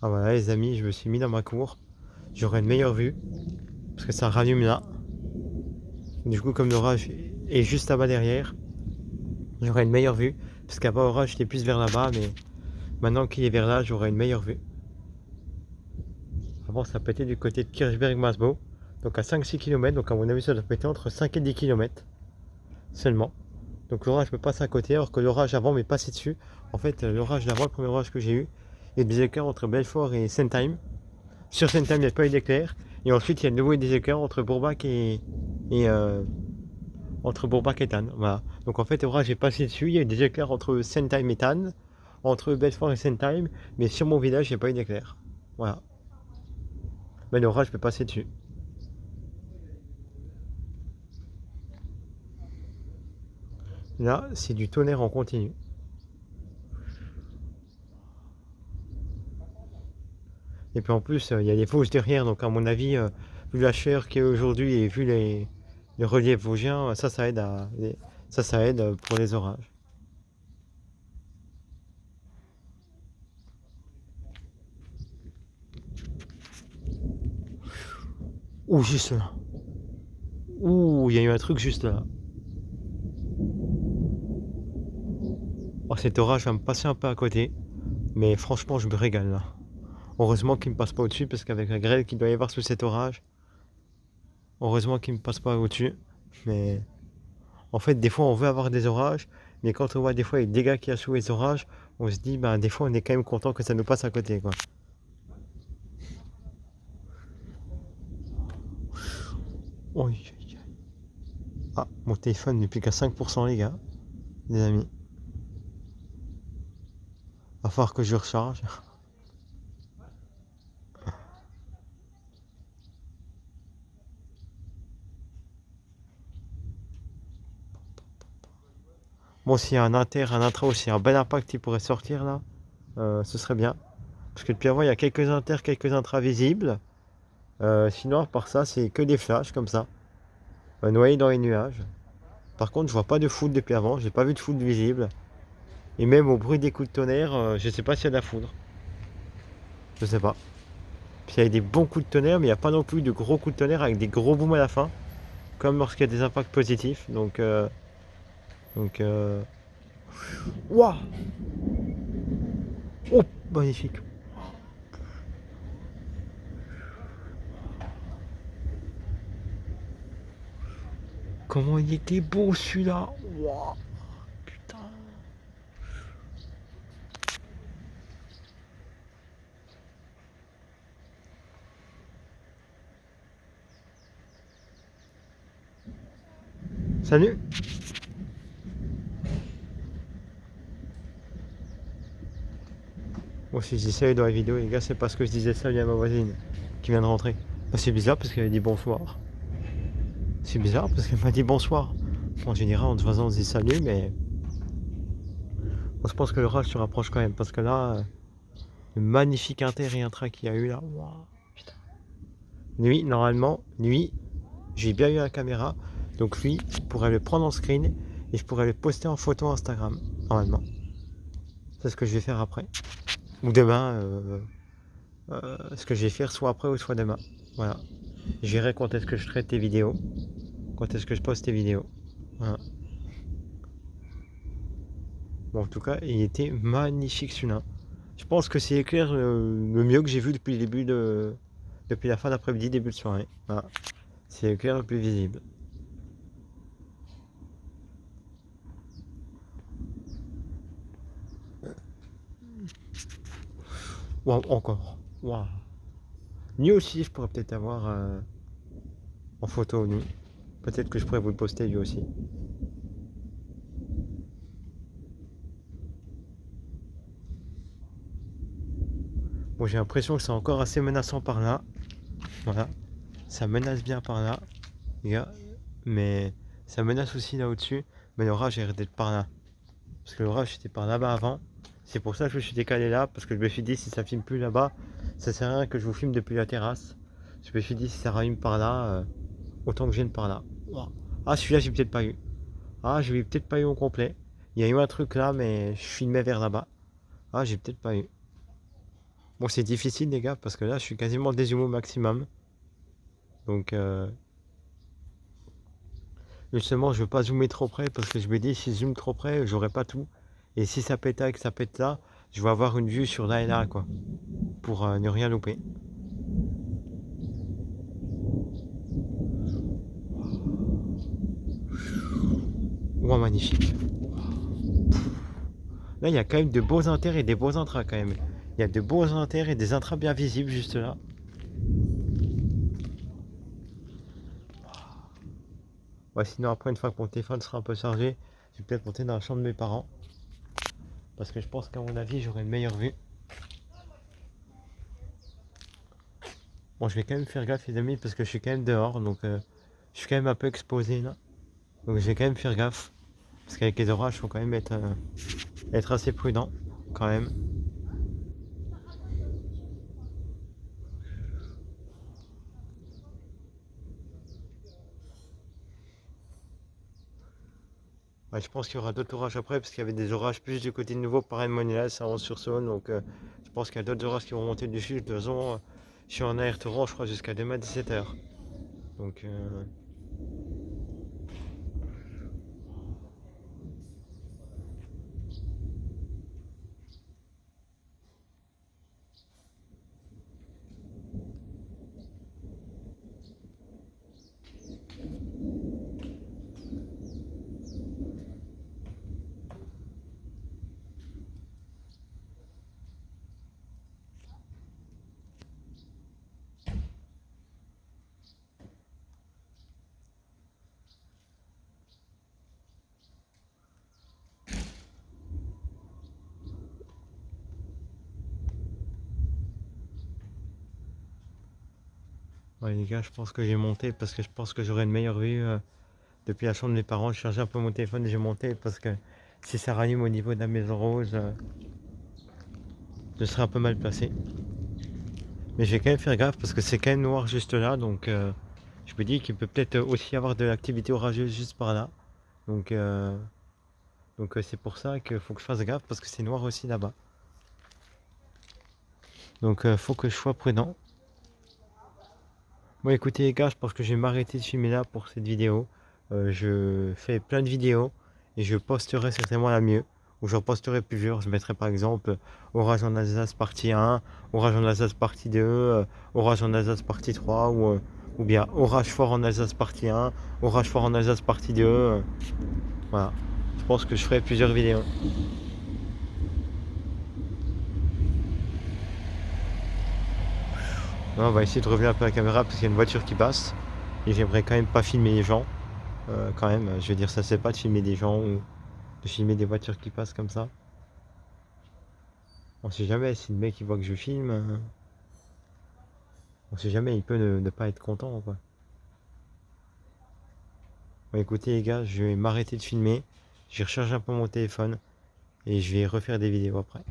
Ah voilà les amis, je me suis mis dans ma cour. J'aurai une meilleure vue. Parce que ça rallume là. Du coup comme l'orage est juste là-bas derrière, j'aurai une meilleure vue. Parce qu'avant l'orage j'étais plus vers là-bas, mais maintenant qu'il est vers là, j'aurai une meilleure vue. Avant ça pétait du côté de Kirchberg-Masbow. Donc à 5-6 km, donc à mon avis ça doit péter entre 5 et 10 km seulement. Donc l'orage me passe à côté, alors que l'orage avant m'est passé dessus. En fait l'orage d'avant, le premier orage que j'ai eu, il y a des écarts entre Belfort et Sentheim. Sur Sentheim, il n'y a pas eu d'éclair. Et ensuite, il y a de nouveau des écarts entre Bourbach et entre Bourbach et Tannes. Voilà. Donc en fait, l'orage est passé dessus. Il y a eu des éclairs entre Sentheim et Tannes, entre Belfort et Sentheim, mais sur mon village, il n'y a pas eu d'éclair. Voilà. Mais l'orage peut passer dessus. Là, c'est du tonnerre en continu. Et puis en plus, il y a les Vosges derrière, donc à mon avis, vu la chaleur qu'il y a aujourd'hui et vu les reliefs vosgiens, ça aide ça aide pour les orages. Ouh, juste là. Ouh, il y a eu un truc juste là. Oh, cet orage va me passer un peu à côté, mais franchement, je me régale là. Heureusement qu'il ne me passe pas au-dessus, parce qu'avec la grêle qu'il doit y avoir sous cet orage, heureusement qu'il ne me passe pas au-dessus. Mais en fait, des fois, on veut avoir des orages, mais quand on voit des fois les dégâts qu'il y a sous les orages, on se dit, ben, des fois, on est quand même content que ça nous passe à côté, quoi. Oh, ah, mon téléphone n'est plus qu'à 5%, les gars, les amis. Va falloir que je recharge. Bon, s'il y a un intra aussi, un bel impact qui pourrait sortir là, ce serait bien. Parce que depuis avant, il y a quelques inters, quelques intras visibles. Sinon, à part ça, c'est que des flashs comme ça, noyés dans les nuages. Par contre, je vois pas de foudre depuis avant, j'ai pas vu de foudre visible. Et même au bruit des coups de tonnerre, je sais pas s'il y a de la foudre. Je sais pas. Puis il y a des bons coups de tonnerre, mais il n'y a pas non plus de gros coups de tonnerre avec des gros booms à la fin, comme lorsqu'il y a des impacts positifs. Donc, Ouah. Oh, magnifique. Comment il était beau celui-là. Ouah. Putain. Salut. Bon, si je dis salut dans la vidéo, les gars, c'est parce que je disais salut à ma voisine qui vient de rentrer. Bah, c'est bizarre parce qu'elle a dit bonsoir. C'est bizarre parce qu'elle m'a dit bonsoir. En général, en se voisant, on se dit salut, mais bon, je pense que l'orage se rapproche quand même parce que là, le magnifique inter et intra qu'il y a eu là, wow, putain. Nuit, normalement, nuit, j'ai bien eu la caméra, donc lui, je pourrais le prendre en screen et je pourrais le poster en photo Instagram, normalement. C'est ce que je vais faire après. Ou demain, ce que je vais faire soit après ou soit demain. Voilà. Je verrai quand est-ce que je traite tes vidéos, quand est-ce que je poste tes vidéos. Voilà. Bon, en tout cas, il était magnifique celui-là. Je pense que c'est l'éclair le mieux que j'ai vu depuis le début depuis la fin d'après-midi, début de soirée. Voilà. C'est l'éclair le plus visible. Waouh, encore. Waouh. Lui aussi, je pourrais peut-être avoir en photo, lui. Peut-être que je pourrais vous le poster lui aussi. Bon, j'ai l'impression que c'est encore assez menaçant par là. Voilà. Ça menace bien par là, les gars. Mais ça menace aussi là au-dessus. Mais l'orage est d'être par là. Parce que l'orage était par là-bas avant. C'est pour ça que je me suis décalé là. Parce que je me suis dit, si ça filme plus là-bas, ça sert à rien que je vous filme depuis la terrasse. Je me suis dit, si ça rallume par là, autant que je vienne par là. Wow. Ah, celui-là, j'ai peut-être pas eu. Ah, je l'ai peut-être pas eu au complet. Il y a eu un truc là, mais je filmais vers là-bas. Ah, j'ai peut-être pas eu. Bon, c'est difficile les gars, parce que là, je suis quasiment dézoomé au maximum. Donc, justement, je veux pas zoomer trop près, parce que je me dis, si je zoome trop près, j'aurai pas tout. Et si ça pète là et que ça pète là, je vais avoir une vue sur là et là, quoi. Pour ne rien louper. Ouah, magnifique. Là, il y a quand même de beaux inters et des beaux intras quand même. Il y a de beaux inters et des intras bien visibles juste là. Ouais, sinon après, une fois que mon téléphone sera un peu chargé, je vais peut-être monter dans la chambre de mes parents. Parce que je pense qu'à mon avis, j'aurai une meilleure vue. Bon, je vais quand même faire gaffe les amis, parce que je suis quand même dehors, donc je suis quand même un peu exposé là. Donc je vais quand même faire gaffe. Parce qu'avec les orages, il faut quand même être assez prudent, quand même. Ouais, je pense qu'il y aura d'autres orages après, parce qu'il y avait des orages plus du côté de nouveau par Monnier, ça avance sur Saône, donc je pense qu'il y a d'autres orages qui vont monter dessus. De toute façon, je suis en alerte orange, je crois, jusqu'à demain 17h. Donc, ouais, les gars, je pense que j'ai monté, parce que je pense que j'aurai une meilleure vue depuis la chambre de mes parents. Je chargeais un peu mon téléphone et j'ai monté, parce que si ça rallume au niveau de la maison rose, je serai un peu mal placé. Mais je vais quand même faire gaffe, parce que c'est quand même noir juste là, donc je me dis qu'il peut peut-être aussi y avoir de l'activité orageuse juste par là. Donc, c'est pour ça qu'il faut que je fasse gaffe, parce que c'est noir aussi là-bas. Donc faut que je sois prudent. Bon écoutez les gars, je pense que je vais m'arrêter de filmer là pour cette vidéo. Je fais plein de vidéos et je posterai certainement la mieux. Ou j'en posterai plusieurs. Je mettrai par exemple Orage en Alsace partie 1, Orage en Alsace partie 2, Orage en Alsace partie 3, ou bien Orage fort en Alsace partie 1, Orage fort en Alsace partie 2. Voilà. Je pense que je ferai plusieurs vidéos. Là, on va essayer de revenir un peu à la caméra parce qu'il y a une voiture qui passe. Et j'aimerais quand même pas filmer les gens. Quand même, je veux dire, ça c'est pas de filmer des gens ou de filmer des voitures qui passent comme ça. On sait jamais si le mec il voit que je filme. On sait jamais, il peut ne pas être content quoi. Bon écoutez les gars, je vais m'arrêter de filmer. Je vais recharger un peu mon téléphone et je vais refaire des vidéos après.